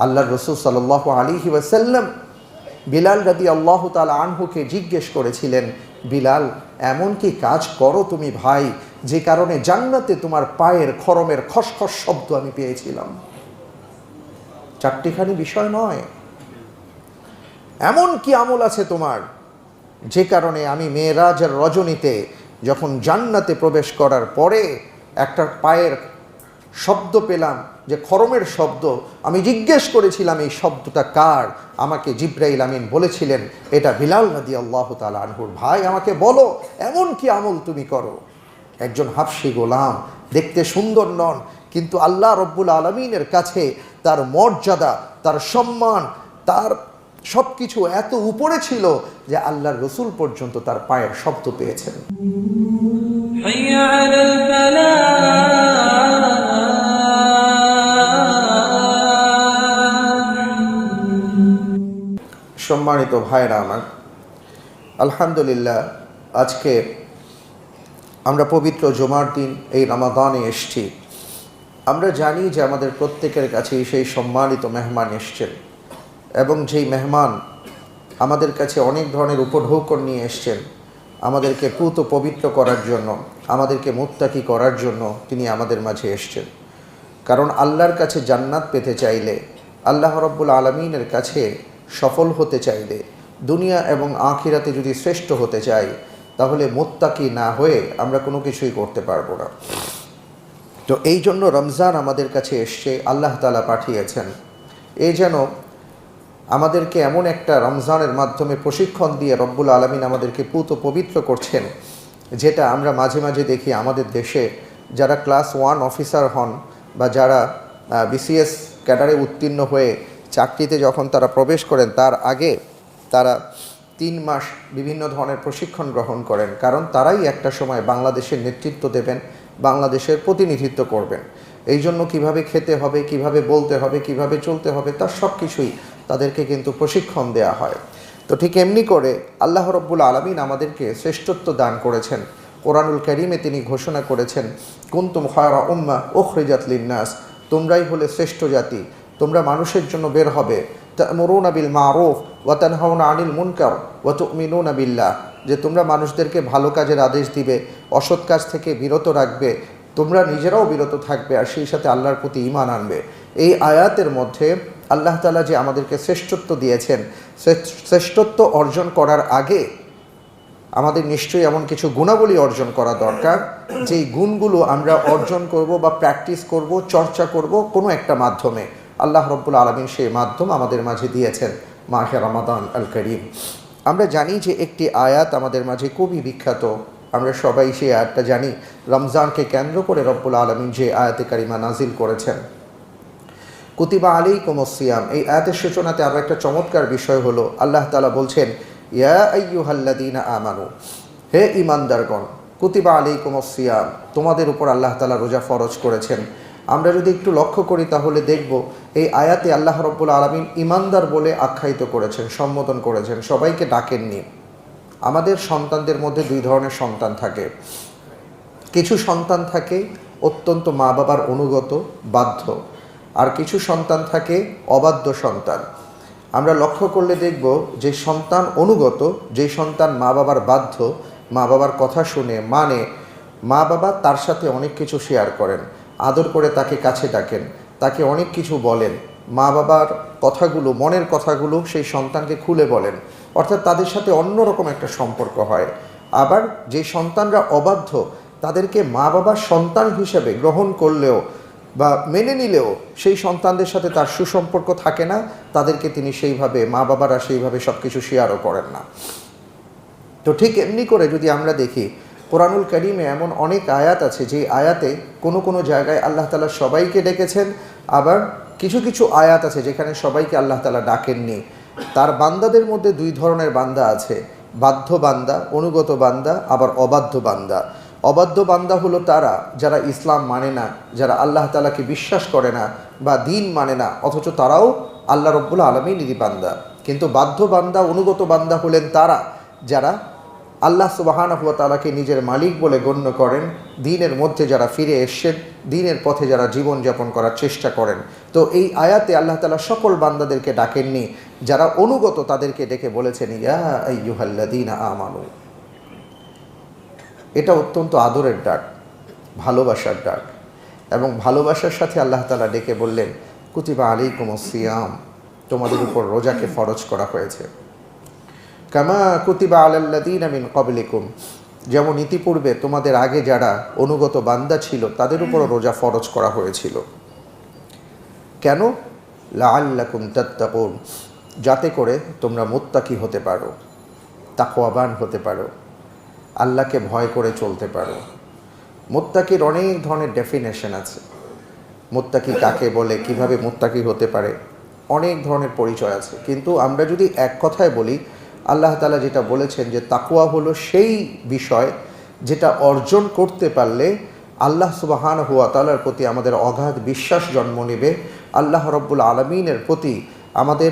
আল্লাহর রাসূল সাল্লাল্লাহু আলাইহি ওয়াসাল্লাম বিলাল রাদিয়াল্লাহু তাআলা আনহুকে জিজ্ঞেস করেছিলেন, বিলাল, এমন কি কাজ করো তুমি ভাই যে কারণে জান্নাতে তোমার পায়ের খরমের খসখস শব্দ আমি পেয়েছিলাম? চারটিখানি বিষয় নয়, এমন কি আমল আছে তোমার যে কারণে আমি মেরাজের রজনীতে যখন জান্নাতে প্রবেশ করার পরে একটা পায়ের শব্দ পেলাম, যে খরমের শব্দ, আমি জিজ্ঞেস করেছিলাম এই শব্দটা কার? আমাকে জিবরাইল আমিন বলেছিলেন এটা বিলাল রাদিয়াল্লাহু তাআলা আনহুর। ভাই, আমাকে বলো এমন কি আমল তুমি করো? একজন হাবশী গোলাম, দেখতে সুন্দর নন, কিন্তু আল্লাহ রব্বুল আলামিনের কাছে তার মর্যাদা, তার সম্মান, তার সব কিছু এত উপরে ছিল যে আল্লাহর রসুল পর্যন্ত তার পায়ের শব্দ পেয়েছেন। সম্মানিত ভাইরা আমার, আলহামদুলিল্লাহ, আজকে আমরা পবিত্র জুমার দিন এই রমাদানে এসেছি। আমরা জানি যে আমাদের প্রত্যেকের কাছেই সেই সম্মানিত মেহমান এসছেন, এবং যেই মেহমান আমাদের কাছে অনেক ধরনের উপঢৌকন নিয়ে এসছেন, আমাদেরকে পুত পবিত্র করার জন্য, আমাদেরকে মুত্তাকি করার জন্য তিনি আমাদের মাঝে এসছেন। কারণ আল্লাহর কাছে জান্নাত পেতে চাইলে, আল্লাহ রব্বুল আলমিনের কাছে সফল হতে চাইলে, দুনিয়া এবং আখিরাতে যদি শ্রেষ্ঠ হতে চাই, তাহলে মুত্তাকি না হয়ে আমরা কোনো কিছুই করতে পারবো না। তো এই জন্য রমজান আমাদের কাছে এসছে, আল্লাহ তাআলা পাঠিয়েছেন। এই যেন আমাদেরকে এমন একটা রমজানের মাধ্যমে প্রশিক্ষণ দিয়ে রব্বুল আলামিন আমাদেরকে পুত পবিত্র করছেন, যেটা আমরা মাঝে মাঝে দেখি আমাদের দেশে যারা ক্লাস 1 অফিসার হন বা যারা বিসিএস ক্যাডারে উত্তীর্ণ হয়ে চাকরিতে যখন তারা প্রবেশ করেন, তার আগে তারা 3 মাস বিভিন্ন ধরনের প্রশিক্ষণ গ্রহণ করেন, কারণ তারাই একটা সময় বাংলাদেশের নেতৃত্ব দেবেন, বাংলাদেশের প্রতিনিধিত্ব করবেন। এই জন্য কীভাবে খেতে হবে, কিভাবে বলতে হবে, কিভাবে চলতে হবে, তার সব কিছুই তাদেরকে কিন্তু প্রশিক্ষণ দেয়া হয়। তো ঠিক এমনি করে আল্লাহ রব্বুল আলামিন আমাদেরকে শ্রেষ্ঠত্ব দান করেছেন। কোরআনুল কারীমে তিনি ঘোষণা করেছেন, কুনতুম খায়রা উম্মাহ উখরিজাত লিন্নাস, তোমরাই হলে শ্রেষ্ঠ জাতি, তোমরা মানুষের জন্য বের হবে। তা'মুরুনা বিল মা'রুফ ওয়া তানহাউনা আনিল মুনকার ওয়া তু'মিনুনা বিল্লাহ, যে তোমরা মানুষদেরকে ভালো কাজের আদেশ দিবে, অসৎ কাজ থেকে বিরত রাখবে, তোমরা নিজেরাও বিরত থাকবে, আর সেই সাথে আল্লাহর প্রতি ঈমান আনবে। এই আয়াতের মধ্যে আল্লাহ তাআলা যে আমাদেরকে শ্রেষ্ঠত্ব দিয়েছেন, শ্রেষ্ঠত্ব অর্জন করার আগে আমাদের নিশ্চয়ই এমন কিছু গুণাবলী অর্জন করা দরকার, যেই গুণগুলো আমরা অর্জন করব বা প্র্যাকটিস করব, চর্চা করব কোনো একটা মাধ্যমে। আল্লাহ রব্বুল আলামিন সেই মাধ্যম আমাদের মাঝে দিয়েছেন, মাহে রমাদান আল করিম। আমরা জানি যে একটি আয়াত আমাদের মাঝে খুবই বিখ্যাত, আমরা সবাই সেই আয়াতটা জানি। রমজানকে কেন্দ্র করে রব্বুল আলামিন যে আয়াতে কারিমা নাজিল করেছেন, কুতিবা আলাইকুমুস সিয়াম, এই আয়াতের সূচনাতে আরও একটা চমৎকার বিষয় হলো, আল্লাহ তাআলা বলছেন, ইয়া আইয়ুহাল্লাযীনা আমানু, হে ঈমানদারগণ, কুতিবা আলাইকুমুস সিয়াম, তোমাদের উপর আল্লাহ তাআলা রোজা ফরজ করেছেন। আমরা যদি একটু লক্ষ্য করি তাহলে দেখব এই আয়াতে আল্লাহ রব্বুল আলামিন ঈমানদার বলে আখ্যায়িত করেছেন, সম্বোধন করেছেন, সবাইকে ডাকেননি। আমাদের সন্তানদের মধ্যে 2 ধরনের সন্তান থাকে। কিছু সন্তান থাকে অত্যন্ত মা বাবার অনুগত, বাধ্য, আর কিছু সন্তান থাকে অবাধ্য সন্তান। আমরা লক্ষ্য করলে দেখব যে সন্তান অনুগত, যে সন্তান মা বাবার বাধ্য, মা বাবার কথা শুনে মানে, মা বাবা তার সাথে অনেক কিছু শেয়ার করেন, আদর করে তাকে কাছে ডাকেন, তাকে অনেক কিছু বলেন, মা বাবার কথাগুলো, মনের কথাগুলো সেই সন্তানকে খুলে বলেন, অর্থাৎ তাদের সাথে অন্যরকম একটা সম্পর্ক হয়। আবার যে সন্তানরা অবাধ্য, তাদেরকে মা বাবা সন্তান হিসেবে গ্রহণ করলেও বা মেনে নিলেও সেই সন্তানদের সাথে তার সুসম্পর্ক থাকে না, তাদেরকে তিনি সেইভাবে, মা বাবারা সেইভাবে সব কিছু শেয়ারও করেন না। তো ঠিক এমনি করে যদি আমরা দেখি, কোরআনুল কারীমে এমন অনেক আয়াত আছে যে আয়াতে কোনো কোনো জায়গায় আল্লাহ তাআলা সবাইকে ডেকেছেন, আবার কিছু কিছু আয়াত আছে যেখানে সবাইকে আল্লাহ তাআলা ডাকেননি। তার বান্দাদের মধ্যে 2 ধরনের বান্দা আছে, বাধ্য বান্দা, অনুগত বান্দা, আবার অবাধ্য বান্দা। অবাধ্য বান্দা হলো তারা যারা ইসলাম মানে না, যারা আল্লাহ তাআলাকে বিশ্বাস করে না বা দিন মানে না, অথচ তারাও আল্লাহ রব্বুল আলামিনেরই বান্দা। কিন্তু বাধ্য বান্দা, অনুগত বান্দা হলেন তারা যারা আল্লাহ সুবহানাহু ওয়া তাআলাকে নিজের মালিক বলে গণ্য করেন, দ্বীনের মধ্যে যারা ফিরে এসেছেন, দ্বীনের পথে যারা জীবনযাপন করার চেষ্টা করেন। তো এই আয়াতে আল্লাহ তাআলা সকল বান্দাদেরকে ডাকেননি, যারা অনুগত তাদেরকে ডেকে বলেছেন ইয়া আইয়ুহাল্লাযীনা আমানু। এটা অত্যন্ত আদরের ডাক, ভালোবাসার ডাক, এবং ভালোবাসার সাথে আল্লাহ তাআলা ডেকে বললেন কুতিবা আলাইকুমুস সিয়াম, তোমাদের উপর রোজাকে ফরজ করা হয়েছে। কামা কুতিবা আলাল্লাযীনা মিন ক্বাবলিকুম, যেমন ইতিপূর্বে তোমাদের আগে যারা অনুগত বান্দা ছিল তাদের উপর রোজা ফরজ করা হয়েছিল। কেন? লাআল্লাকুম তাত্তাকুন, যাতে করে তোমরা মুত্তাকি হতে পারো, তাকওয়াবান হতে পারো, আল্লাহকে ভয় করে চলতে পারো। মুত্তাকির অনেক ধরনের ডেফিনেশন আছে। মুত্তাকি কাকে বলে, কিভাবে মুত্তাকি হতে পারে, অনেক ধরনের পরিচয় আছে। কিন্তু আমরা যদি এক কথায় বলি, আল্লাহ তাআলা যেটা বলেছেন যে তাকওয়া হলো সেই বিষয় যেটা অর্জন করতে পারলে আল্লাহ সুবহানাহু ওয়া তাআলার প্রতি আমাদের অগাধ বিশ্বাস জন্ম নেবে, আল্লাহ রাব্বুল আলামিনের প্রতি আমাদের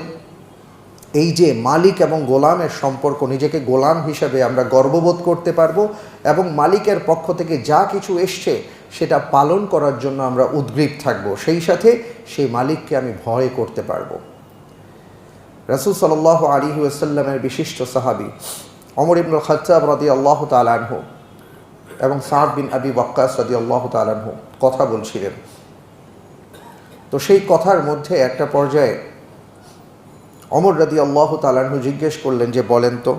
এই যে মালিক এবং গোলামের সম্পর্ক, নিজেকে গোলাম হিসাবে আমরা গর্ববোধ করতে পারবো, এবং মালিকের পক্ষ থেকে যা কিছু এসছে সেটা পালন করার জন্য আমরা উদ্গ্রীব থাকবো। সেই সাথে সেই মালিককে আমি ভয় করতে পারবো। রাসূল সাল্লাল্লাহু আলাইহি ওয়াসাল্লামের বিশিষ্ট সাহাবী ওমর ইবনুল খাত্তাব রাদিয়াল্লাহু তাআলা আনহু এবং সাদ বিন আবি ওয়াক্কাস রাদিয়াল্লাহু তাআলা আনহু কথা বলছিলেন। তো সেই কথার মধ্যে একটা পর্যায়ে ওমর রাদিয়াল্লাহু তাআলা আনহু জিজ্ঞেস করলেন যে বলেন তো,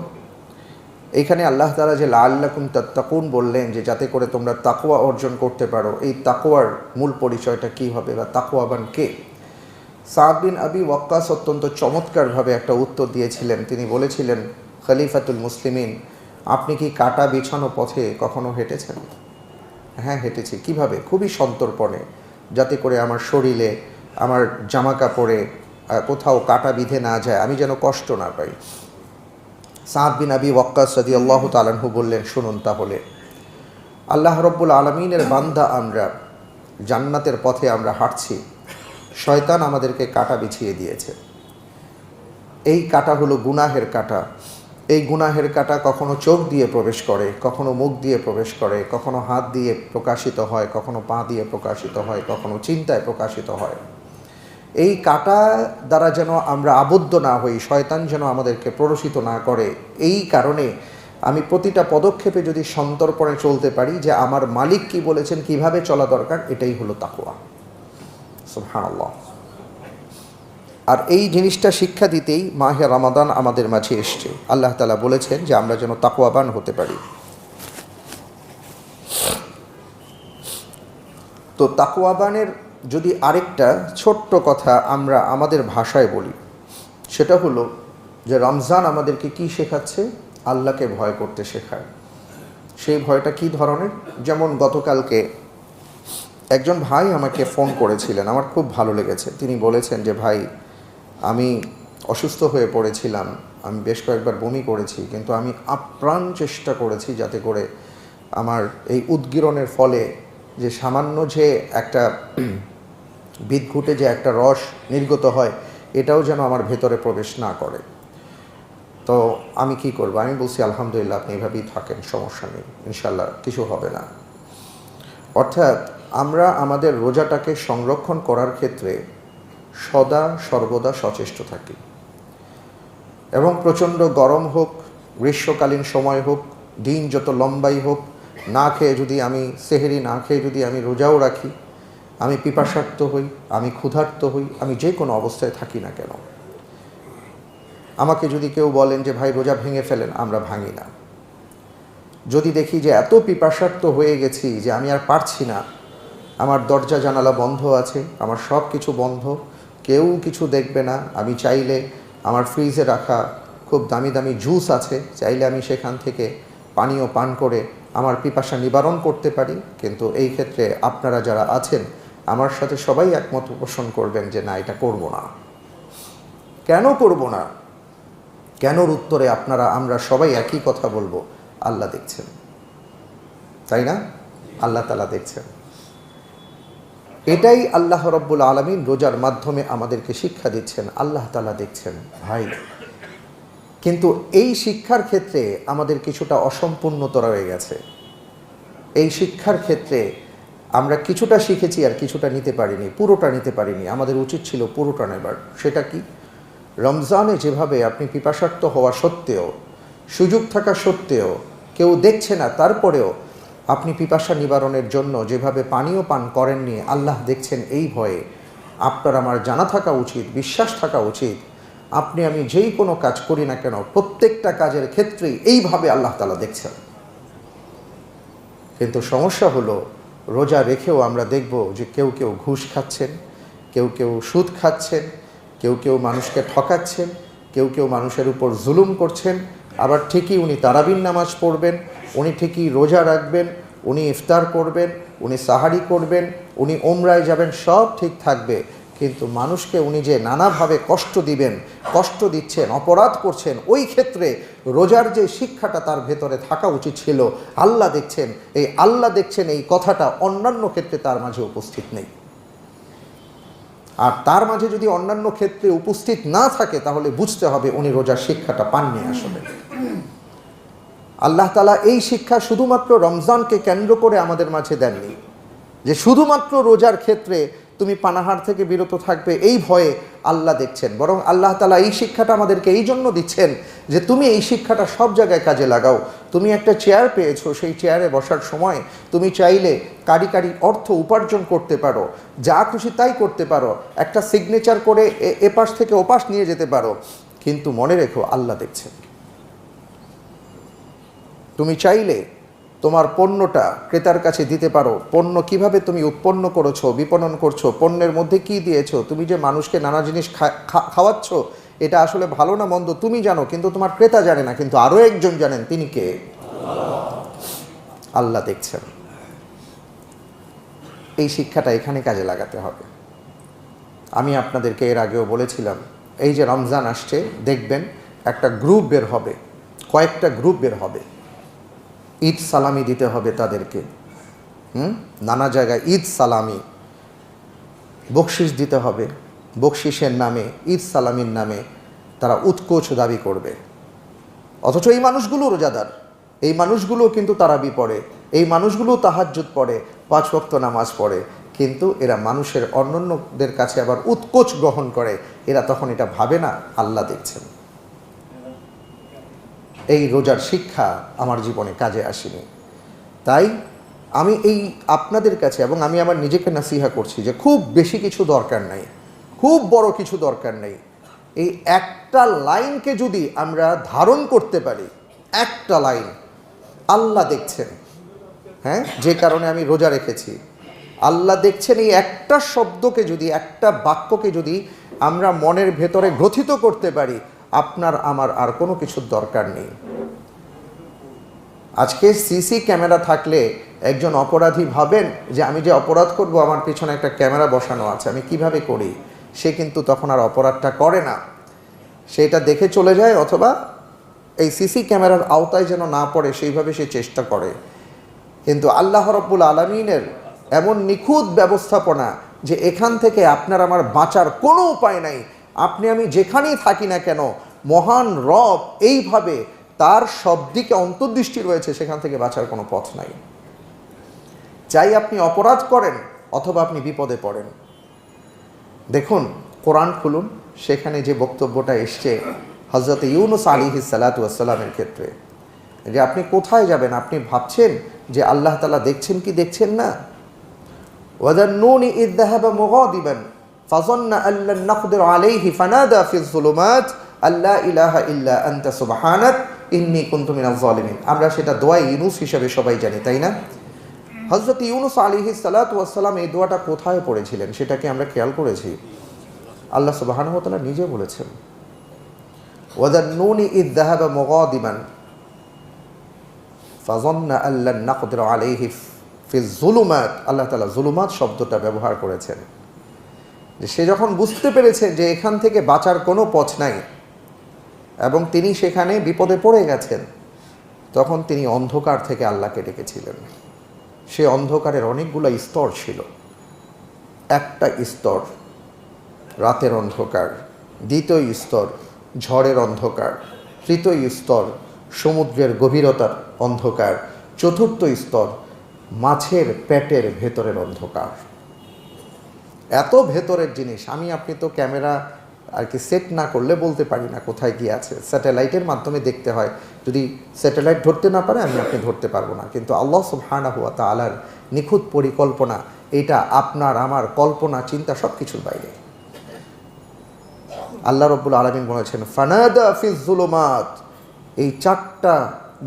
এইখানে আল্লাহ তাআলা যে লাআল্লাকুম তাত্তাকুন বললেন, যে যাতে করে তোমরা তাকওয়া অর্জন করতে পারো, এই তাকওয়ার মূল পরিচয়টা কী হবে বা তাকওয়াবান কে? সাদ বিন আবি ওয়াক্কাস অত্যন্ত চমৎকারভাবে একটা উত্তর দিয়েছিলেন। তিনি বলেছিলেন, খলিফাতুল মুসলিমিন, আপনি কি কাটা বিছানো পথে কখনো হেঁটেছেন? হ্যাঁ, হেঁটেছি। কিভাবে? খুবই সন্তর্পণে, যাতে করে আমার শরীরে, আমার জামা কাপড়ে কোথাও কাটা বিধে না যায়, আমি যেন কষ্ট না পাই। সাদ বিন আবি ওয়াক্কাস রাদিয়াল্লাহু তাআলা আনহু বললেন, শুনুন তাহলে, আল্লাহ রাব্বুল আলামিনের বান্দা আমরা, জান্নাতের পথে আমরা হাঁটছি, শয়তান আমাদেরকে কাটা বিছিয়ে দিয়েছে। এই কাটা হলো গুনাহের কাটা। এই গুনাহের কাটা কখনো চোখ দিয়ে প্রবেশ করে, কখনো মুখ দিয়ে প্রবেশ করে, কখনো হাত দিয়ে প্রকাশিত হয়, কখনো পা দিয়ে প্রকাশিত হয়, কখনো চিন্তায় প্রকাশিত হয়। এই কাটা দ্বারা যেন আমরা আবদ্ধ না হই, শয়তান যেন আমাদেরকে প্ররোচিত না করে, এই কারণে আমি প্রতিটা পদক্ষেপে যদি সন্তর্পণে চলতে পারি যে আমার মালিক কি বলেছেন, কিভাবে চলা দরকার, এটাই হলো তাকওয়া। সুবহানাল্লাহ। আর এই জিনিসটা শিক্ষা দিতেই মাহে রমাদান আমাদের মাঝে এসছে। আল্লাহ তাআলা বলেছেন যে আমরা যেন তাকওয়াবান হতে পারি। তো তাকওয়াবানের যদি আরেকটা ছোট্ট কথা আমরা আমাদের ভাষায় বলি, সেটা হলো যে রমজান আমাদেরকে কি শেখাচ্ছে? আল্লাহকে ভয় করতে শেখায়। সেই ভয়টা কি ধরনের? যেমন গতকালকে একজন ভাই আমাকে ফোন করেছিলেন, আমার খুব ভালো লেগেছে। তিনি বলেছেন যে ভাই, আমি অসুস্থ হয়ে পড়েছিলাম, আমি বেশ কয়েকবার বমি করেছি, কিন্তু আমি আপ্রাণ চেষ্টা করেছি যাতে করে আমার এই উদ্গীরণের ফলে যে সামান্য যে একটা বিদঘুটে যে একটা রস নির্গত হয়, এটাও যেন আমার ভেতরে প্রবেশ না করে। তো আমি কি করব? আমি বলছি আলহামদুলিল্লাহ, আপনি এভাবেই থাকেন, সমস্যা নেই, ইনশাল্লাহ কিছু হবে না। অর্থাৎ আমরা আমাদের রোজাটাকে সংরক্ষণ করার ক্ষেত্রে সদা সর্বদা সচেষ্ট থাকি, এবং প্রচণ্ড গরম হোক, গ্রীষ্মকালীন সময় হোক, দিন যত লম্বাই হোক, না খেয়ে যদি আমি সেহরি না খেয়ে যদি আমি রোজাও রাখি, আমি পিপাসার্ত হই, আমি ক্ষুধার্ত হই, আমি যে কোনো অবস্থায় থাকি না কেন, আমাকে যদি কেউ বলেন যে ভাই রোজা ভেঙে ফেলেন, আমরা ভাঙি না। যদি দেখি যে এত পিপাসার্ত হয়ে গেছি যে আমি আর পারছি না, আমার দরজা জানালা বন্ধ আছে, আমার সব কিছু বন্ধ, কেউ কিছু দেখবে না, আমি চাইলে আমার ফ্রিজে রাখা খুব দামি দামি জুস আছে, চাইলে আমি সেখান থেকে পানীয় পান করে আমার পিপাসা নিবারণ করতে পারি। কিন্তু এই ক্ষেত্রে আপনারা যারা আছেন আমার সাথে সবাই একমত পোষণ করবেন যে না, এটা করব না। কেন করব না? কেনর উত্তরে আমরা সবাই একই কথা বলবো, আল্লাহ দেখছেন, তাই না? আল্লাহ তাআলা দেখছেন। এটাই আল্লাহ রাব্বুল আলামিন রোজার মাধ্যমে আমাদেরকে শিক্ষা দিচ্ছেন, আল্লাহ তাআলা দেখছেন। ভাই, কিন্তু এই শিক্ষার ক্ষেত্রে আমাদের কিছুটা অসম্পূর্ণতা রয়ে গেছে। এই শিক্ষার ক্ষেত্রে আমরা কিছুটা শিখেছি আর কিছুটা নিতে পারিনি, পুরোটা নিতে পারিনি। আমাদের উচিত ছিল পুরোটা নেবার। সেটা কি? রমজানে যেভাবে আপনি পিপাসার্ত হওয়া সত্ত্বেও, সুযোগ থাকা সত্ত্বেও, কেউ দেখছে না, তারপরেও আপনি পিপাসা নিবারণের জন্য যেভাবে পানীয় পান করেননি, আল্লাহ দেখছেন এই ভয়ে। আপনার আমার জানা থাকা উচিত, বিশ্বাস থাকা উচিত, আপনি আমি যেই কোনো কাজ করি না কেন, প্রত্যেকটা কাজের ক্ষেত্রেই এইভাবে আল্লাহ তাআলা দেখছেন। কিন্তু সমস্যা হলো, রোজা রেখেও আমরা দেখব যে কেউ কেউ ঘুষ খাচ্ছেন, কেউ কেউ সুদ খাচ্ছেন, কেউ কেউ মানুষকে ঠকাচ্ছেন, কেউ কেউ মানুষের উপর জুলুম করছেন। আবার ঠিকই উনি তারাবির নামাজ পড়বেন, উনি ঠিকই রোজা রাখবেন, উনি ইফতার করবেন, উনি সাহারি করবেন, উনি ওমরায় যাবেন, সব ঠিক থাকবে। কিন্তু মানুষকে উনি যে নানাভাবে কষ্ট দিবেন, কষ্ট দিচ্ছেন, অপরাধ করছেন, ওই ক্ষেত্রে রোজার যে শিক্ষাটা তার ভেতরে থাকা উচিত ছিল, আল্লাহ দেখছেন, এই আল্লাহ দেখছেন এই কথাটা অন্যান্য ক্ষেত্রে তার মাঝে উপস্থিত নেই। আর তার মাঝে যদি অন্যান্য ক্ষেত্রে উপস্থিত না থাকে, তাহলে বুঝতে হবে উনি রোজার শিক্ষাটা পাননি আসলে। আল্লাহ তাআলা এই শিক্ষা শুধুমাত্র রমজানকে কেন্দ্র করে আমাদের মাঝে দেননি, যে শুধুমাত্র রোজার ক্ষেত্রে তুমি পানাহার থেকে বিরত থাকবে এই ভয়ে আল্লাহ দেখছেন। বরং আল্লাহ তাআলা এই শিক্ষাটা আমাদেরকে এই জন্য দিচ্ছেন যে তুমি এই শিক্ষাটা সব জায়গায় কাজে লাগাও। তুমি একটা চেয়ার পেয়েছো, সেই চেয়ারে বসার সময় তুমি চাইলে কারি কারি অর্থ উপার্জন করতে পারো, যা খুশি তাই করতে পারো, একটা সিগনেচার করে এপাশ থেকে ওপাশ নিয়ে যেতে পারো, কিন্তু মনে রেখো আল্লাহ দেখছেন। তুমি চাইলে তোমার পণ্যটা ক্রেতার কাছে দিতে পারো, পণ্য কিভাবে তুমি উৎপন্ন করেছো, বিপণন করছো, পণ্যের মধ্যে কি দিয়েছো, তুমি যে মানুষকে নানা জিনিস খাওয়াচ্ছ, এটা আসলে ভালো না মন্দ তুমি জানো, কিন্তু তোমার ক্রেতা জানে না, কিন্তু আরও একজন জানেন, তিনি কে? আল্লাহ দেখছেন। এই শিক্ষাটা এখানে কাজে লাগাতে হবে। আমি আপনাদেরকে এর আগেও বলেছিলাম, এই যে রমজান আসছে, দেখবেন একটা গ্রুপ বের হবে, কয়েকটা গ্রুপ বের হবে, ঈদ সালামি দিতে হবে তাদেরকে। নানা জায়গায় ঈদ সালামি, বকশিস দিতে হবে, বকশিসের নামে, ঈদ সালামির নামে তারা উৎকোচ দাবি করবে। অথচ এই মানুষগুলো রোজাদার, এই মানুষগুলো কিন্তু তারাবি পড়ে, এই মানুষগুলো তাহাজ্জুদ পড়ে, 5 ওয়াক্ত নামাজ পড়ে, কিন্তু এরা মানুষের অন্যান্যদের কাছে আবার উৎকোচ গ্রহণ করে। এরা তখন এটা ভাবে না আল্লাহ দেখছেন। এই রোজার শিক্ষা আমার জীবনে কাজে আসেনি। তাই আমি এই আপনাদের কাছে, এবং আমি আমার নিজেকে নাসিহা করছি, যে খুব বেশি কিছু দরকার নাই, খুব বড় কিছু দরকার নেই। এই একটা লাইনকে যদি আমরা ধারণ করতে পারি, একটা লাইন, আল্লাহ দেখছেন, হ্যাঁ, যে কারণে আমি রোজা রেখেছি, আল্লাহ দেখছেন, এই একটা শব্দকে যদি, একটা বাক্যকে যদি আমরা মনের ভেতরে গ্রথিত করতে পারি, আপনার আমার আর কোনো কিছুর দরকার নেই। আজকে সিসি ক্যামেরা থাকলে একজন অপরাধী ভাবেন যে আমি যে অপরাধ করব, আমার পিছনে একটা ক্যামেরা বসানো আছে, আমি কিভাবে করি, সে কিন্তু তখন আর অপরাধটা করে না, সেটা দেখে চলে যায়, অথবা এই সিসি ক্যামেরার আওতায় যেন না পড়ে সেইভাবে সে চেষ্টা করে। কিন্তু আল্লাহ রাব্বুল আলামিনের এমন নিখুঁত ব্যবস্থাপনা যে এখান থেকে আপনার আমার বাঁচার কোনো উপায় নাই। আপনি আমি যেখানেই থাকি না কেন, মহান রব এইভাবে তার সব দিকে অন্তর্দৃষ্টি রয়েছে, সেখান থেকে বাঁচার কোনো পথ নাই। চাই আপনি অপরাধ করেন অথবা আপনি বিপদে পড়েন। দেখুন, কোরআন খুলুন, সেখানে যে বক্তব্যটা এসছে হযরত ইউনূস আলাইহিস সালাতু ওয়াস সালামের ক্ষেত্রে, যে আপনি কোথায় যাবেন, আপনি ভাবছেন যে আল্লাহ তাআলা দেখছেন কি দেখছেন না। ওয়াযান্নুনি ইয যাহাবা মুগাদিবান ফাযান্না আন লান নাকদির আলাইহি ফানাদা ফিয যুলুমাত আল্লা ইলাহা ইল্লা আনতা সুবহানাক ইন্নী কুনতু মিনাজ জালিমিন। আমরা সেটা দোয়া ইউনূস হিসেবে সবাই জানি, তাই না? হযরত ইউনূস আলাইহিস সালাতু ওয়াস সালাম এই দোয়াটা কোথায় পড়েছিলেন সেটা কি আমরা খেয়াল করেছি? আল্লাহ সুবহানাহু ওয়া তাআলা নিজে বলেছেন, ওয়াযান্নুনি ইয যাহাবা মুগাদিবান ফাযান্না আন লান নাকদির আলাইহি ফিয যুলুমাত। আল্লাহ তাআলা যুলুমাত শব্দটা ব্যবহার করেছেন, যে সে যখন বুঝতে পেরেছেন যে এখান থেকে বাঁচার কোনো পথ নাই এবং তিনি সেখানে বিপদে পড়ে গেছেন, তখন তিনি অন্ধকার থেকে আল্লাহকে ডেকেছিলেন। সে অন্ধকারের অনেকগুলো স্তর ছিল। একটা স্তর রাতের অন্ধকার, দ্বিতীয় স্তর ঝড়ের অন্ধকার, তৃতীয় স্তর সমুদ্রের গভীরতার অন্ধকার, চতুর্থ স্তর মাছের পেটের ভেতরের অন্ধকার। এত ভেতরের জিনিস আমি আপনি তো ক্যামেরা আর কি সেট না করলে বলতে পারি না কোথায় গিয়ে আছে। স্যাটেলাইটের মাধ্যমে দেখতে হয়, যদি স্যাটেলাইট ধরতে না পারে আমি আপনি ধরতে পারবো না। কিন্তু আল্লাহ সুবহানাহু ওয়া তাআলার নিখুঁত পরিকল্পনা, এটা আপনার আমার কল্পনা চিন্তা সব কিছুর বাইরে। আল্লাহ রাব্বুল আলামিন বলেছেন ফানাদা ফিজ যুলুমাত, এই চারটা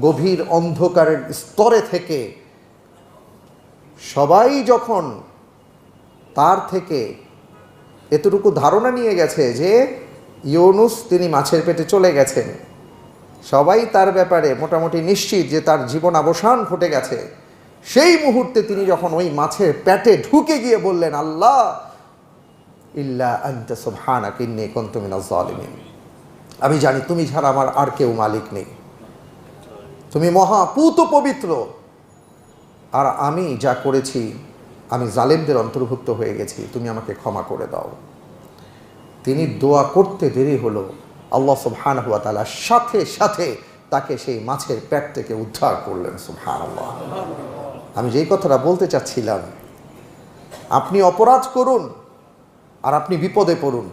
গভীর অন্ধকারের স্তরে থেকে সবাই যখন তার থেকে এতটুকু ধারণা নিয়ে গেছে যে ইউনুস তিনি মাছের পেটে চলে গেছেন, সবাই তার ব্যাপারে মোটামুটি নিশ্চিত যে তার জীবন অবসান ঘটে গেছে, সেই মুহূর্তে তিনি যখন ওই মাছের পেটে ঢুকে গিয়ে বললেন আল্লাহ ইল্লা আনতা সুবহানাকা ইন্নী কুনতু মিনাজ জালিমিন, আমি জানি তুমি ছাড়া আমার আর কেউ মালিক নেই, তুমি মহাপুত পবিত্র, আর আমি যা করেছি আমি জালেমদের অন্তর্ভুক্ত হয়ে গেছি, তুমি আমাকে ক্ষমা করে দাও। তিনি দোয়া করতে দেরি হলো, আল্লাহ সুবহানাহু ওয়া তাআলা সাথে সাথে তাকে সেই মাছের পেট থেকে উদ্ধার করলেন। সুবহানাল্লাহ। আমি যেই কথাটা বলতে চাচ্ছিলাম, আপনি অপরাধ করুন আর আপনি বিপদে পড়ুন,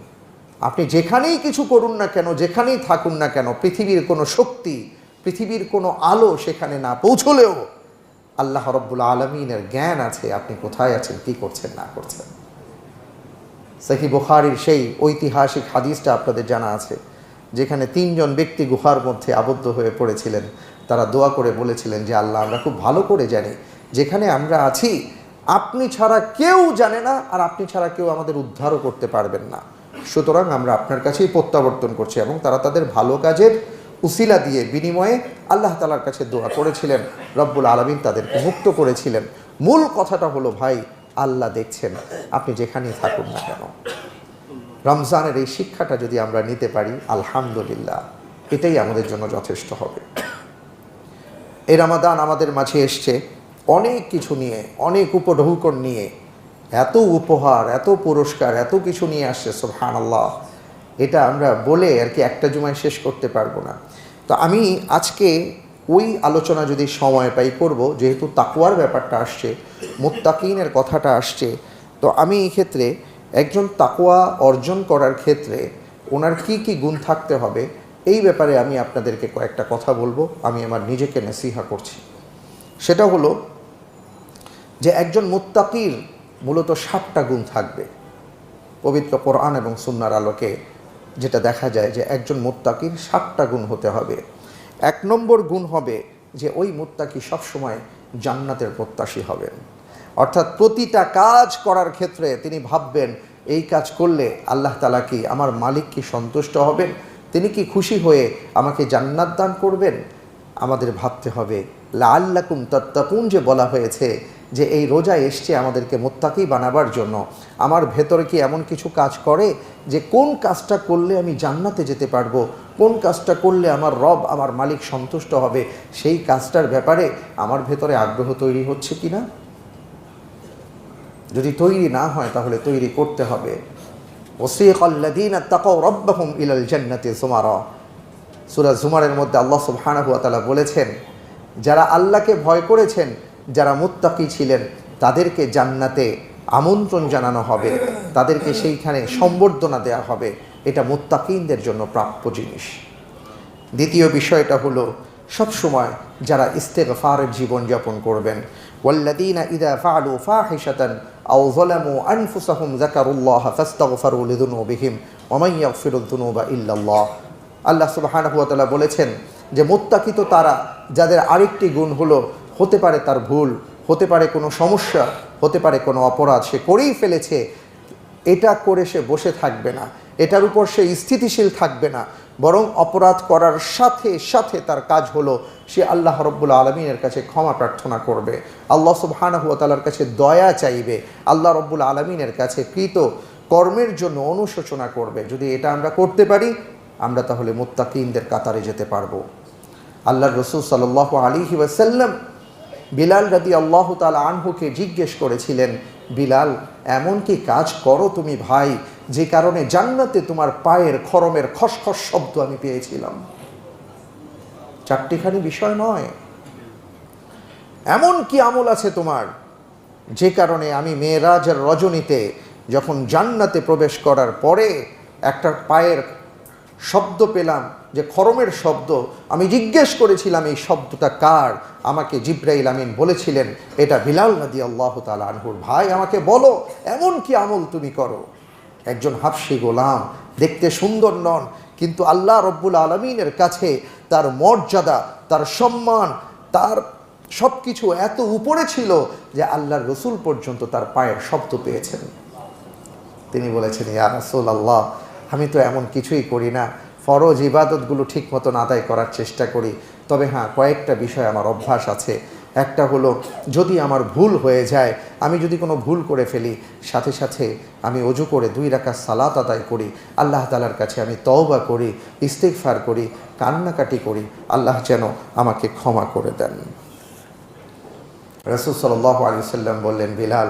আপনি যেখানেই কিছু করুন না কেন, যেখানেই থাকুন না কেন, পৃথিবীর কোনো শক্তি, পৃথিবীর কোনো আলো সেখানে না পৌঁছলেও আল্লাহ রাব্বুল আলামিনের জ্ঞান আছে আপনি কোথায় আছেন, কি করছেন না করছেন। সহিহ বুখারীর সেই ঐতিহাসিক হাদিসটা আপনাদের জানা আছে, যেখানে তিনজন ব্যক্তি গুহার মধ্যে আবদ্ধ হয়ে পড়েছিলেন। তারা দোয়া করে বলেছিলেন যে আল্লাহ, আমরা খুব ভালো করে জানি যেখানে আমরা আছি আপনি ছাড়া কেউ জানে না, আর আপনি ছাড়া কেউ আমাদের উদ্ধারও করতে পারবেন না, সুতরাং আমরা আপনার কাছেই প্রত্যাবর্তন করছি। এবং তারা তাদের ভালো কাজের উসিলা দিয়ে বিনিময়ে আল্লাহ তাআলার কাছে দোয়া করেছিলেন, রব্বুল আলামিন তাদেরকে মুক্ত করেছিলেন। মূল কথাটা হলো ভাই, আল্লাহ দেখছেন আপনি যেখানেই থাকুন না কেন। রমজানের এই শিক্ষাটা যদি আমরা নিতে পারি আলহামদুলিল্লাহ, এটাই আমাদের জন্য যথেষ্ট হবে। এই রমাদান আমাদের মাঝে এসছে অনেক কিছু নিয়ে, অনেক উপঢৌকন নিয়ে, এত উপহার, এত পুরস্কার, এত কিছু নিয়ে আসছে সুবহানাল্লাহ। এটা আমরা বলে আর কি একটা জুমায় শেষ করতে পারবো না। তো আমি আজকে ওই আলোচনা যদি সময় পাই করব, যেহেতু তাকওয়ার ব্যাপারটা আসছে, মুত্তাকিনের কথাটা আসছে। তো আমি এই ক্ষেত্রে একজন তাকওয়া অর্জন করার ক্ষেত্রে ওনার কি কি গুণ থাকতে হবে এই ব্যাপারে আমি আপনাদেরকে কয়েকটা কথা বলবো। আমি আমার নিজেকে নসিহা করছি। সেটা হলো যে একজন মুত্তাকির মূলত 7টা গুণ থাকবে। পবিত্র কোরআন এবং সুন্নাহর আলোকে যেটা দেখা যায় যে একজন মুত্তাকির 7টা গুণ হতে হবে। 1 নম্বর গুণ হবে যে ওই মুত্তাকি সবসময় জান্নাতের প্রত্যাশী হবেন। অর্থাৎ প্রতিটা কাজ করার ক্ষেত্রে তিনি ভাববেন এই কাজ করলে আল্লাহ তাআলা কি, আমার মালিক কি সন্তুষ্ট হবেন, তিনি কি খুশি হয়ে আমাকে জান্নাত দান করবেন। আমাদের ভাবতে হবে লাআল্লাকুম তাত্তাকুন, যে বলা হয়েছে যে এই রোজা এসছে আমাদেরকে মুত্তাকি বানাবার জন্য। আমার ভেতরে কি এমন কিছু কাজ করে যে কোন কাজটা করলে আমি জান্নাতে যেতে পারবো, কোন কাজটা করলে আমার রব, আমার মালিক সন্তুষ্ট হবে, সেই কাজটার ব্যাপারে আমার ভেতরে আগ্রহ তৈরি হচ্ছে কিনা। যদি তৈরি না হয় তাহলে তৈরি করতে হবে। ওয়াসিকাল্লাযীনা তাকাউ রাব্বাহুম ইলাল জান্নাতি যুমারা, সূরা যুমারের মধ্যে আল্লাহ সুবহানাহু ওয়া তাআলা বলেছেন, যারা আল্লাহকে ভয় করেছেন, যারা মুত্তাকি ছিলেন, তাদেরকে জান্নাতে আমন্ত্রণ জানানো হবে, তাদেরকে সেইখানে সম্বর্ধনা দেওয়া হবে। এটা মুত্তাকিনদের জন্য প্রাপ্য জিনিস। দ্বিতীয় বিষয়টা হলো সবসময় যারা ইস্তেগফারের জীবনযাপন করবেন। ওয়াল্লাযীনা ইযা ফাআলু ফাহিশাতান আও যালামু আনফুসাহুম যাকারুল্লাহ ফাস্তাগফারু লিযুনুবিহিম ওয়া মান ইয়াগফিরুয যুনুবা ইল্লাল্লাহ। আল্লাহ সুবহানাহু ওয়া তাআলা বলেছেন যে মুত্তাকি তো তারা যাদের আরেকটি গুণ হলো, হতে পারে তার ভুল, হতে পারে কোনো সমস্যা, হতে পারে কোনো অপরাধ সে করেই ফেলেছে, এটা করে সে বসে থাকবে না, এটার উপর সে স্থিতিশীল থাকবে না, বরং অপরাধ করার সাথে সাথে তার কাজ হলো সে আল্লাহ রাব্বুল আলামিনের কাছে ক্ষমা প্রার্থনা করবে, আল্লাহ সুবহানাহু ওয়া তাআলার কাছে দয়া চাইবে, আল্লাহ রাব্বুল আলামিনের কাছে কৃত কর্মের জন্য অনুশোচনা করবে। যদি এটা আমরা করতে পারি, আমরা তাহলে মুত্তাকিনদের কাতারে যেতে পারবো। আল্লাহর রাসূল সাল্লাল্লাহু আলাইহি ওয়াসাল্লাম বিলাল রাদিয়াল্লাহু তাআলা আনহুকে জিজ্ঞেস করেছিলেন, বিলাল এমন কি কাজ করো তুমি ভাই যে কারণে জান্নাতে তোমার পায়ের খরমের খসখস শব্দ আমি পেয়েছিলাম। চারটিখানি বিষয় নয়। এমন কি আমল আছে তোমার যে কারণে আমি মেরাজের রজনীতে যখন জান্নাতে প্রবেশ করার পরে একটা পায়ের শব্দ পেলাম, যে খরমের শব্দ, আমি জিজ্ঞেস করেছিলাম এই শব্দটা কার? আমাকে জিব্রাইল আমিন বলেছিলেন এটা বিলাল রাদিয়াল্লাহু তাআলা আনহুর। ভাই আমাকে বলো এমন কি আমল তুমি করো? একজন হাবশী গোলাম, দেখতে সুন্দর নন, কিন্তু আল্লাহ রব্বুল আলামিনের কাছে তার মর্যাদা, তার সম্মান, তার সব কিছু এত উপরে ছিল যে আল্লাহর রসুল পর্যন্ত তার পায়ের শব্দ পেয়েছেন। তিনি বলেছেন, ইয়া রাসূলুল্লাহ, আমি তো এমন কিছুই করি না, ফরজ ইবাদতগুলো ঠিক মতন আদায় করার চেষ্টা করি, তবে হ্যাঁ কয়েকটা বিষয় আমার অভ্যাস আছে। একটা হলো, যদি আমার ভুল হয়ে যায়, আমি যদি কোনো ভুল করে ফেলি, সাথে সাথে আমি অজু করে 2 রাকাত সালাত আদায় করি, আল্লাহ তাআলার কাছে আমি তওবা করি, ইস্তিগফার করি, কান্নাকাটি করি, আল্লাহ যেন আমাকে ক্ষমা করে দেন। রাসূল সাল্লাল্লাহু আলাইহি ওয়াসাল্লাম বললেন, বিলাল,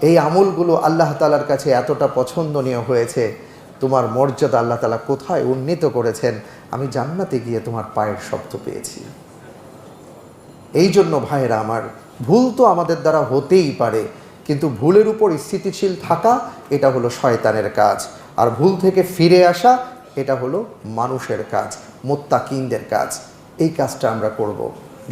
এই আমলগুলো আল্লাহ তাআলার কাছে এতটা পছন্দনীয় হয়েছে, তোমার মর্যাদা আল্লাহ তাআলা কোথায় উন্নীত করেছেন, আমি জান্নাতে গিয়ে তোমার পায়ের শব্দ পেয়েছি। এই জন্য ভাইরা আমার, ভুল তো আমাদের দ্বারা হতেই পারে, কিন্তু ভুলের উপর স্থিতিশীল থাকা এটা হলো শয়তানের কাজ, আর ভুল থেকে ফিরে আসা এটা হলো মানুষের কাজ, মুত্তাকিনদের কাজ। এই কাজটা আমরা করব।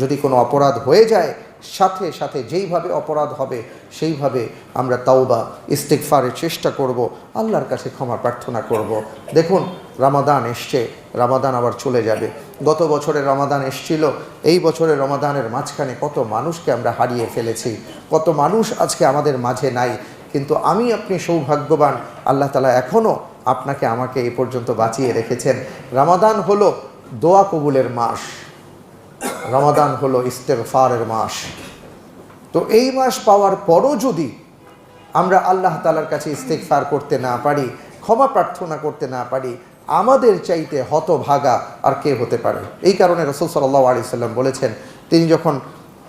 যদি কোনো অপরাধ হয়ে যায়, সাথে সাথে যেইভাবে অপরাধ হবে সেইভাবে আমরা তাওবা ইস্তিগফারের চেষ্টা করব, আল্লাহর কাছে ক্ষমা প্রার্থনা করব। দেখুন, রমাদান এসছে, রমাদান আবার চলে যাবে। গত বছরের রমাদান এসছিল, এই বছরের রমাদানের মাঝখানে কত মানুষকে আমরা হারিয়ে ফেলেছি, কত মানুষ আজকে আমাদের মাঝে নাই। কিন্তু আমি আপনি সৌভাগ্যবান, আল্লাহ তাআলা এখনও আপনাকে আমাকে এই পর্যন্ত বাঁচিয়ে রেখেছেন। রমাদান হলো দোয়া কবুলের মাস, রমাদান হলো ইস্তেগফারের মাস। তো এই মাস পাওয়ার পরও যদি আমরা আল্লাহ তাআলার কাছে ইস্তেগফার করতে না পারি, ক্ষমা প্রার্থনা করতে না পারি, আমাদের চাইতে হতভাগা আর কে হতে পারে? এই কারণে রাসূল সাল্লাল্লাহু আলাইহি সাল্লাম বলেছেন, তিনি যখন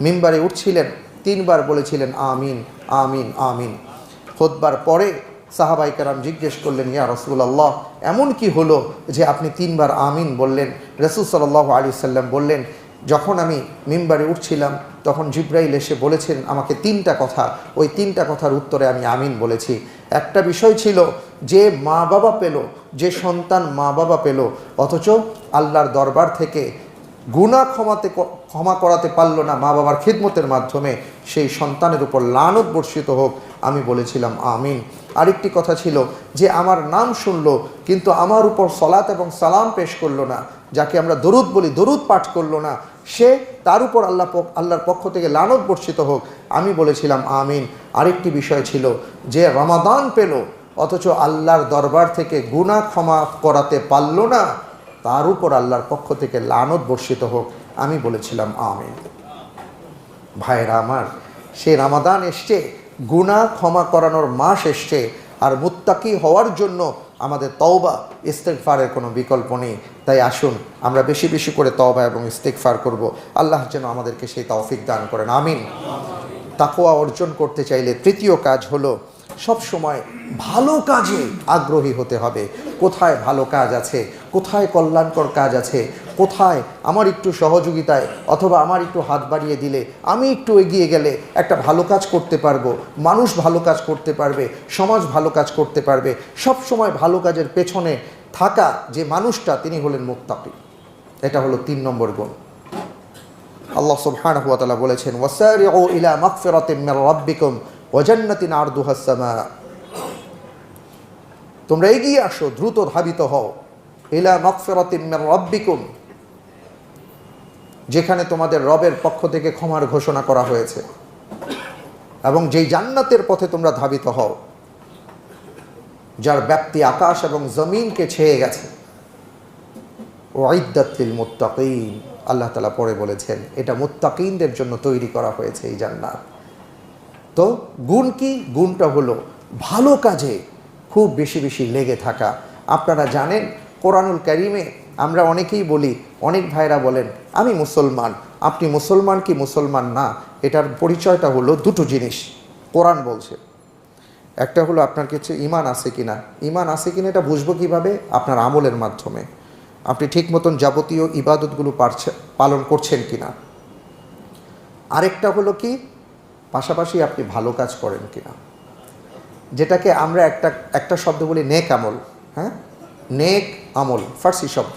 মিম্বারে উঠছিলেন 3 বার বলেছিলেন আমিন আমিন আমিন। খুতবার পরে সাহাবায়ে কেরাম জিজ্ঞেস করলেন, ইয়া রাসূলুল্লাহ, এমন কি হলো যে আপনি 3 বার আমিন বললেন? রাসূল সাল্লাল্লাহু আলাইহি সাল্লাম বললেন, যখন আমি মিম্বারে উঠছিলাম তখন জিব্রাইল এসে বলেছেন আমাকে 3টা কথা, ওই 3টা কথার উত্তরে আমি আমিন বলেছি। একটা বিষয় ছিল যে মা বাবা পেল, যে সন্তান মা বাবা পেল, অথচ আল্লাহর দরবার থেকে গুনাহ ক্ষমা করাতে পারল না মা বাবার খিদমতের মাধ্যমে, সেই সন্তানের উপর লানত বর্ষিত হোক, আমি বলেছিলাম আমিন। আরেকটি কথা ছিল যে আমার নাম শুনলো কিন্তু আমার উপর সলাত এবং সালাম পেশ করলো না, যাকে আমরা দরুদ বলি, দরুদ পাঠ করলো না, সে তার উপর আল্লাহর পক্ষ থেকে লানত বর্ষিত হোক, আমি বলেছিলাম আমিন। আরেকটি বিষয় ছিল যে রমাদান পেল অথচ আল্লাহর দরবার থেকে গুনাহ ক্ষমা করাতে পারল না, তার উপর আল্লাহর পক্ষ থেকে লানত বর্ষিত হোক, আমি বলেছিলাম আমিন। ভাইরা আমার, সে রমাদান এসছে, গুনাহ ক্ষমা করানোর মাস এসছে, আর মুত্তাকি হওয়ার জন্য আমাদের তওবা ইস্তেগফারের কোনো বিকল্প নেই। তাই আসুন আমরা বেশি বেশি করে তওবা এবং ইস্তেগফার করব, আল্লাহ যেন আমাদেরকে সেই তৌফিক দান করেন, আমিন। তাকওয়া অর্জন করতে চাইলে তৃতীয় কাজ হলো সব সময় ভালো কাজে আগ্রহী হতে হবে। কোথায় ভালো কাজ আছে, কোথায় কল্যাণকর কাজ আছে, কোথায় আমার একটু সহযোগিতায় অথবা আমার একটু হাত বাড়িয়ে দিলে, আমি একটু এগিয়ে গেলে একটা ভালো কাজ করতে পারবো, মানুষ ভালো কাজ করতে পারবে, সমাজ ভালো কাজ করতে পারবে। সব সময় ভালো কাজের পেছনে থাকা যে মানুষটা, তিনি হলেন মুত্তাকি। এটা হলো 3 নম্বর গুণ। আল্লাহ সুবহানাহু ওয়া তাআলা বলেছেন, ওয়াসারিউ ইলা মাগফিরাতিন মির রাব্বিকুম ওয়া জান্নাতিন আরদুহাস সামা। তোমরা এগিয়ে আসো, দ্রুত ধাবিত হও, ইলা মাগফিরাতিন মির রাব্বিকুম, যেখানে তোমাদের রবের পক্ষ থেকে ক্ষমার ঘোষণা করা হয়েছে, এবং যেই জান্নাতের পথে তোমরা ধাবিত হও, যার ব্যাপ্তি আকাশ এবং জমিনকে ছেয়ে গেছে। উইদ্দাত লিল মুত্তাকিন, আল্লাহ তাআলা পরে বলেছেন এটা মুত্তাকিনদের জন্য তৈরি করা হয়েছে এই জান্নাত। তো গুণ কি? গুণটা হলো ভালো কাজে খুব বেশি বেশি লেগে থাকা। আপনারা জানেন কোরআনুল কারীমে আমরা অনেকেই বলি, অনেক ভাইরা বলেন আমি মুসলমান। আপনি মুসলমান কি মুসলমান না, এটার পরিচয়টা হলো 2টো জিনিস কোরআন বলছে। একটা হলো আপনার কাছে ঈমান আছে কিনা। ঈমান আছে কিনা এটা বুঝবো কিভাবে? আপনার আমলের মাধ্যমে। আপনি ঠিক মতন যাবতীয় ইবাদতগুলো পালন করছেন কি না। আরেকটা হলো কি, পাশাপাশি আপনি ভালো কাজ করেন কি না, যেটাকে আমরা একটা শব্দ বলি নেক আমল। হ্যাঁ, নেক আমল ফার্সি শব্দ,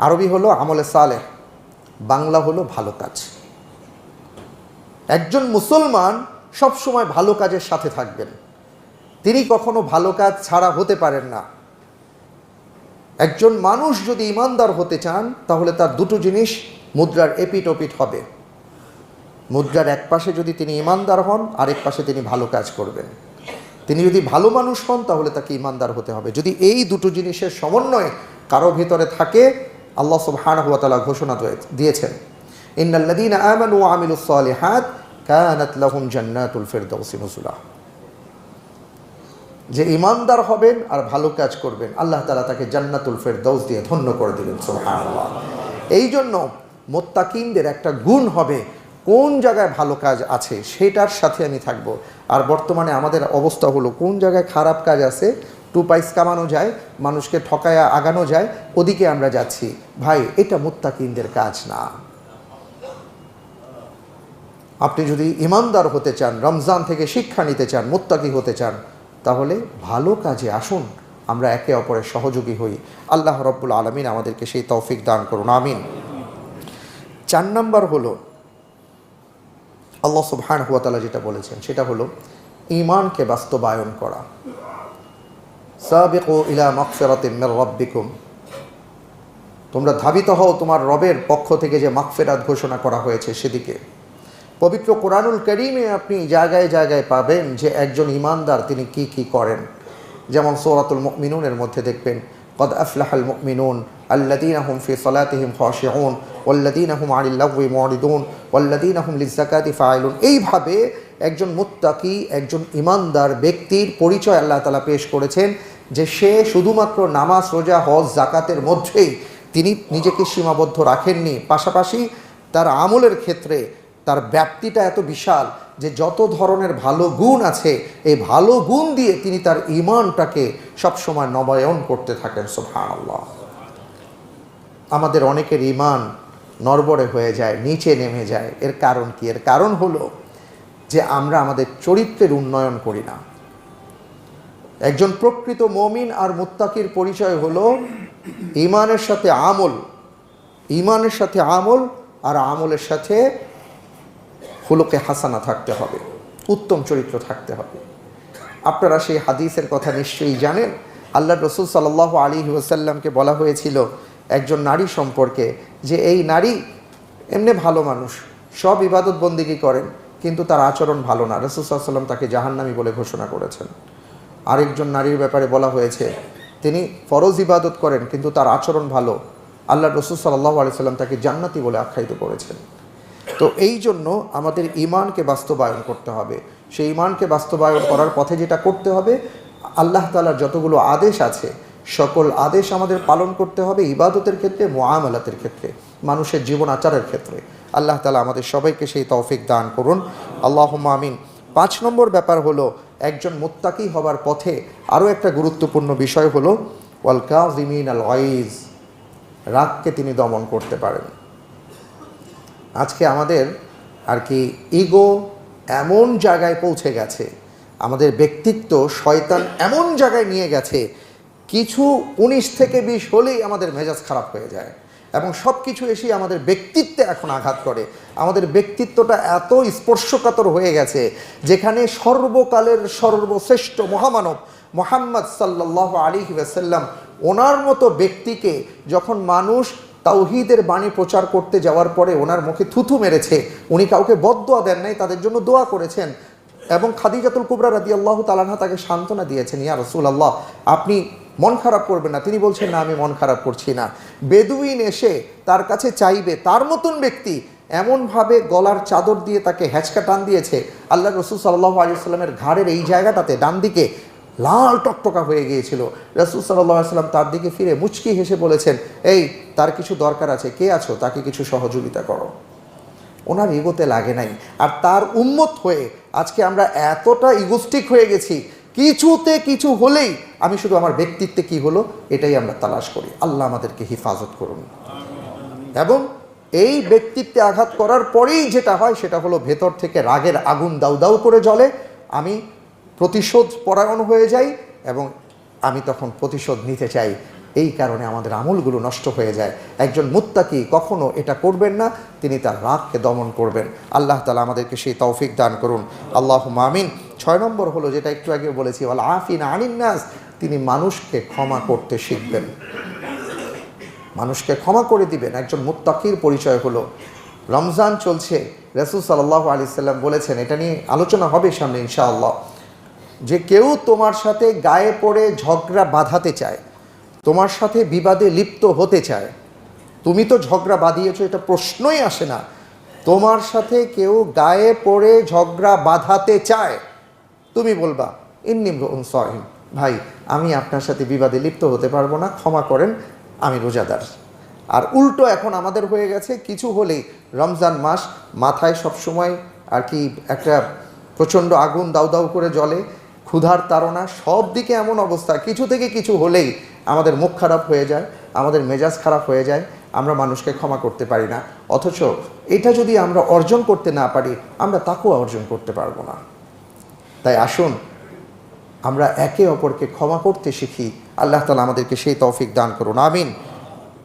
আরবি হলো আমলে সালেহ, বাংলা হলো ভালো কাজ। একজন মুসলমান সব সময় ভালো কাজের সাথে থাকবেন, তিনি কখনো ভালো কাজ ছাড়া হতে পারেন না। একজন মানুষ যদি ইমানদার হতে চান তাহলে তার দুটো জিনিস মুদ্রার এপিট ওপিট হবে। মুদ্রার এক পাশে যদি তিনি ইমানদার হন, আরেক পাশে তিনি ভালো কাজ করবেন। তিনি যদি ভালো মানুষ হন তাহলে তাকে ইমানদার হতে হবে। যদি এই দুটো জিনিসের সমন্বয় কারো ভিতরে থাকে, আল্লাহ সুবহানাহু ওয়া তাআলা ঘোষণা দিয়েছেন, ইন্নাল্লাযীনা আমানু ওয়া আমিলুস সালিহাত কানাত লাহুম জান্নাতুল ফিরদাউসি নুজুলা। যে ইমানদার হবেন আর ভালো কাজ করবেন, আল্লাহ তাআলা তাকে জান্নাতুল ফিরদাউস দিয়ে ধন্য করে দিবেন। সুবহানাল্লাহ। এই জন্য মুত্তাকিনদের একটা গুণ হবে, কোন জায়গায় ভালো কাজ আছে সেটার সাথে আমি থাকব। আর বর্তমানে আমাদের অবস্থা হলো, কোন জায়গায় খারাপ কাজ আছে, টু পাইস কামানো যায়, মানুষকে ঠকায়া আগানো যায়, ওদিকে আমরা যাচ্ছি। ভাই, এটা মুত্তাকিনদের কাজ না। আপনি যদি ইমানদার হতে চান, রমজান থেকে শিক্ষা নিতে চান, মুত্তাকি হতে চান, তাহলে ভালো কাজে আসুন, আমরা একে অপরের সহযোগী হই। আল্লাহ রাব্বুল আলামিন আমাদেরকে সেই তৌফিক দান করুন, আমিন। 4 নম্বর হলো, আল্লাহ সুবহানাহু ওয়া তাআলা যেটা বলেছেন সেটা হলো ঈমানকে বাস্তবায়ন করা। সাবিকু ইলা মাগফিরাতিন মির রাব্বিকুম, তোমরা ধাবিত হও তোমার রবের পক্ষ থেকে যে মাগফিরাত ঘোষণা করা হয়েছে সেদিকে। পবিত্র কোরআনুল কারীমে আপনি জায়গায় জায়গায় পাবেন যে একজন ঈমানদার তিনি কি কি করেন। যেমন সূরাতুল মুমিনুনের মধ্যে দেখবেন, قد أفلح المؤمنون الذين هم في صلاتهم خاشعون والذين هم عن اللغو معرضون والذين هم للزكاة فاعلون। এইভাবে একজন মুত্তাকি, একজন ঈমানদার ব্যক্তির পরিচয় আল্লাহ তাআলা পেশ করেছেন, যে সে শুধুমাত্র নামাজ, রোজা, হজ, যাকাতের মধ্যেই তিনি নিজেকে সীমাবদ্ধ রাখেননি, পাশাপাশি তার আমলের ক্ষেত্রে তার ব্যাপ্তিটা এত বিশাল যে যত ধরনের ভালো গুণ আছে, এই ভালো গুণ দিয়ে তিনি তার ঈমানটাকে সবসময় নবায়ন করতে থাকেন। সুবহানাল্লাহ। আমাদের অনেকের ঈমান নড়বড়ে হয়ে যায়, নিচে নেমে যায়। এর কারণ কি? এর কারণ হলো যে আমরা আমাদের চরিত্রের উন্নয়ন করি না। একজন প্রকৃত মুমিন আর মুত্তাকির পরিচয় হলো ঈমানের সাথে আমল, ঈমানের সাথে আমল, আর আমলের সাথে খুলুকে হাসানা থাকতে হবে, উত্তম চরিত্র থাকতে হবে। আপনারা সেই হাদিসের কথা নিশ্চয়ই জানেন। আল্লাহ রসুল সাল্লাল্লাহু আলাইহি ওয়াসাল্লামকে বলা হয়েছিল একজন নারী সম্পর্কে, যে এই নারী এমনি ভালো মানুষ, সব ইবাদত বন্দিগি করেন, কিন্তু তার আচরণ ভালো না। রাসূল সাল্লাল্লাহু আলাইহি ওয়াসাল্লাম তাকে জাহান্নামী বলে ঘোষণা করেছেন। আরেকজন নারীর ব্যাপারে বলা হয়েছে, তিনি ফরজ ইবাদত করেন কিন্তু তার আচরণ ভালো, আল্লাহ রসুল সাল্লাল্লাহু আলাইহি ওয়াসাল্লাম তাকে জান্নাতি বলে আখ্যায়িত করেছেন। তো এই জন্য আমাদের ঈমানকে বাস্তবায়ন করতে হবে। সেই ঈমানকে বাস্তবায়ন করার পথে যেটা করতে হবে, আল্লাহ তাআলার যতগুলো আদেশ আছে সকল আদেশ আমাদের পালন করতে হবে, ইবাদতের ক্ষেত্রে, মুআমালাতের ক্ষেত্রে, মানুষের জীবন আচারের ক্ষেত্রে। আল্লাহ তাআলা আমাদের সবাইকে সেই তৌফিক দান করুন, আল্লাহুম্মা আমিন। 5 নম্বর ব্যাপার হলো, একজন মুত্তাকি হবার পথে আরও একটা গুরুত্বপূর্ণ বিষয় হলো ওয়াল কাযিমিনাল গায়জ, রাগকে তিনি দমন করতে পারেন। আজকে আমাদের আর কি ইগো এমন জায়গায় পৌঁছে গেছে, আমাদের ব্যক্তিত্ব শয়তান এমন জায়গায় নিয়ে গেছে, কিছু 19 থেকে 20 হলেই আমাদের মেজাজ খারাপ হয়ে যায়, এবং সব কিছু এসেই আমাদের ব্যক্তিত্বে এখন আঘাত করে। আমাদের ব্যক্তিত্বটা এত স্পর্শকাতর হয়ে গেছে, যেখানে সর্বকালের সর্বশ্রেষ্ঠ মহামানব মুহাম্মদ সাল্লাল্লাহু আলাইহি ওয়াসাল্লাম, ওনার মতো ব্যক্তিকে যখন মানুষ তাওহীদের বাণী প্রচার করতে যাওয়ার পরে ওনার মুখে থুথু মেরেছে, উনি কাউকে বদদোয়া দেন নাই, তাদের জন্য দোয়া করেছেন, এবং খাদিজাতুল কুবরা রাদিয়াল্লাহু তাআলা আনহা তাকে সান্ত্বনা দিয়েছেন, ইয়া রাসূলুল্লাহ আপনি মন খারাপ করবেন না। তিনি বলছেন, না আমি মন খারাপ করছি না। বেদুইন এসে তার কাছে চাইবে, তার মতন ব্যক্তি এমনভাবে গলার চাদর দিয়ে তাকে হ্যাচকা টান দিয়েছে, আল্লাহ রসুল সাল্লাল্লাহু আলাইহি ওয়াসাল্লামের ঘাড়ের এই জায়গাটাতে ডান দিকে লাল টকটকা হয়ে গিয়েছিল। রাসূল সাল্লাল্লাহু আলাইহি ওয়াসাল্লাম তার দিকে ফিরে মুচকি হেসে বলেছেন, এই তার কিছু দরকার আছে, কে আছো, তাকে কিছু সহযোগিতা করো। ওনার ইগোতে লাগে নাই। আর তার উম্মত হয়ে আজকে আমরা এতটা ইগোস্টিক হয়ে গেছি কিছুতে কিছু হলেই আমি শুধু আমার ব্যক্তিত্বে কি হলো এটাই আমরা তালাশ করি। আল্লাহ আমাদেরকে হেফাজত করুন। এবং এই ব্যক্তিত্বে আঘাত করার পরেই যেটা হয় সেটা হলো ভেতর থেকে রাগের আগুন দাউ দাউ করে জ্বলে, আমি প্রতিশোধ পরায়ণ হয়ে যাই এবং আমি তখন প্রতিশোধ নিতে চাই। এই কারণে আমাদের আমলগুলো নষ্ট হয়ে যায়। একজন মুত্তাকি কখনো এটা করবেন না, তিনি তার রাগকে দমন করবেন। আল্লাহ তাআলা আমাদেরকে সেই তৌফিক দান করুন, আল্লাহুম্মা আমিন। 6 নম্বর হলো যেটা একটু আগে বলেছি, ওয়াল আফিনা আনিন নাস, তিনি মানুষকে ক্ষমা করতে শিখবেন, মানুষকে ক্ষমা করে দিবেন। একজন মুত্তাকির পরিচয় হলো, রমজান চলছে, রাসূল সাল্লাল্লাহু আলাইহি সাল্লাম বলেছেন, এটা নিয়ে আলোচনা হবে সামনে ইনশাআল্লাহ, যে কেউ তোমার সাথে গায়ে পড়ে ঝগড়া বাঁধাতে চায়, তোমার সাথে বিবাদে লিপ্ত হতে চায়, তুমি তো ঝগড়া বাঁধিয়েছো এটা প্রশ্নই আসে না, তোমার সাথে কেউ গায়ে পড়ে ঝগড়া বাঁধাতে চায়, তুমি বলবা ইন্নী ইমরুউন সাইম, ভাই আমি আপনার সাথে বিবাদে লিপ্ত হতে পারবো না, ক্ষমা করেন, আমি রোজাদার। আর উল্টো এখন আমাদের হয়ে গেছে, কিছু হলেই রমজান মাস, মাথায় সবসময় আর কি একটা প্রচণ্ড আগুন দাউ দাউ করে জ্বলে, ক্ষুধার তাড়না, সব দিকে এমন অবস্থা, কিছু থেকে কিছু হলেই আমাদের মুখ খারাপ হয়ে যায়, আমাদের মেজাজ খারাপ হয়ে যায়, আমরা মানুষকে ক্ষমা করতে পারি না। অথচ এটা যদি আমরা অর্জন করতে না পারি, আমরা তাকেও অর্জন করতে পারবো না। তাই আসুন আমরা একে অপরকে ক্ষমা করতে শিখি। আল্লাহ তাআলা আমাদেরকে সেই তৌফিক দান করুন, আমিন।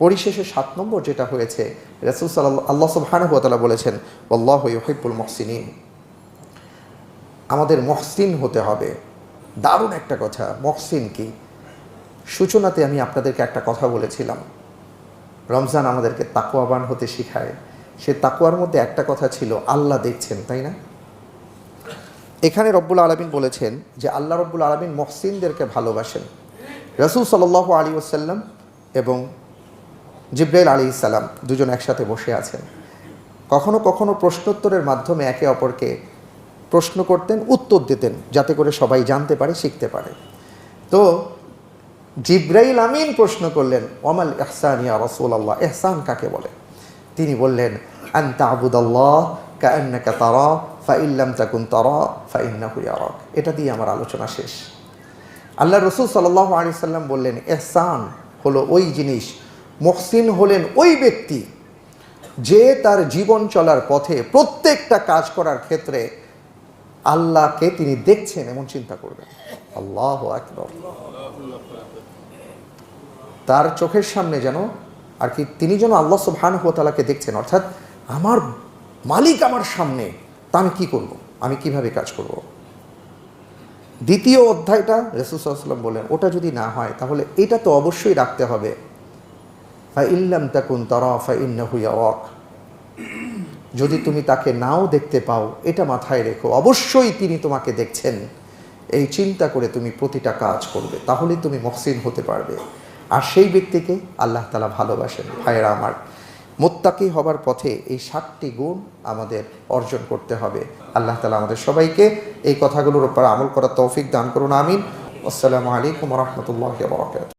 পরিশেষে 7 নম্বর যেটা হয়েছে, রাসূল আল্লাহ সুবহানাহু ওয়া তাআলা বলেছেন, আল্লাহু ইউহিব্বুল মুহসিনিন, আমাদের মহসিন হতে হবে। দারুণ একটা কথা, মহসিন কি? সূচনাতে আমি আপনাদেরকে একটা কথা বলেছিলাম, রমজান আমাদেরকে তাকওয়াবান হতে শেখায়। সে তাকওয়ার মধ্যে একটা কথা ছিল, আল্লাহ দেখছেন, তাই না? এখানে রব্বুল আলামিন বলেছেন যে আল্লাহ রব্বুল আলামিন মহসিনদেরকে ভালোবাসেন। রাসূল সাল্লাল্লাহু আলাইহি ওয়াসাল্লাম এবং জিবরাইল আলাইহিস সালাম দুজন একসাথে বসে আছেন। কখনো কখনো প্রশ্নোত্তরের মাধ্যমে একে অপরকে প্রশ্ন করতেন, উত্তর দিতেন, যাতে করে সবাই জানতে পারে, শিখতে পারে। তো জিবরাইল আমিন প্রশ্ন করলেন, ওয়ামাল ইহসান ইয়া রাসূলুল্লাহ, ইহসান কাকে বলে? তিনি বললেন, আন তা'বুদাল্লাহ কাআন্নাকা তারা ফাইন লাম তাকুন তারা ফাইন্নাহু ইয়ারাক। এটা দিয়ে আমার আলোচনা শেষ। আল্লাহ রাসূল সাল্লাল্লাহু আলাইহি সাল্লাম বললেন, ইহসান হলো ওই জিনিস, মুহসিন হলেন ওই ব্যক্তি যে তার জীবন চলার পথে প্রত্যেকটা কাজ করার ক্ষেত্রে আল্লাহকে তিনি দেখছেন এমন চিন্তা করবেন। আল্লাহু আকবার। তার চোখের সামনে যেন আর কি তিনি যেন আল্লাহ সুবহানাহু ওয়া তাআলাকে দেখছেন, অর্থাৎ আমার মালিক আমার সামনে, তা আমি কী করব, আমি কিভাবে কাজ করব। দ্বিতীয় অধ্যায়টা রাসূল সাল্লাল্লাহু আলাইহি ওয়াসাল্লাম বললেন, ওটা যদি না হয় তাহলে এটা তো অবশ্যই রাখতে হবে, ফাইন লাম তাকুন তারা ফাইন্নাহু ইয়ারাক, যদি তুমি তাকে নাও দেখতে পাও এটা মাথায় রেখো, অবশ্যই তিনি তোমাকে দেখছেন। এই চিন্তা করে তুমি প্রতিটা কাজ করবে, তাহলেই তুমি মুহসিন হতে পারবে। আর সেই ব্যক্তিকে আল্লাহ তাআলা ভালোবাসেন। ভাইয়েরা আমার, মুত্তাকি হবার পথে এই 7টি গুণ আমাদের অর্জন করতে হবে। আল্লাহ তাআলা আমাদের সবাইকে এই কথাগুলোর উপর আমল করার তৌফিক দান করুন, আমিন। আসসালামু আলাইকুম ওয়া রাহমাতুল্লাহি ওয়া বারাকাতুহু।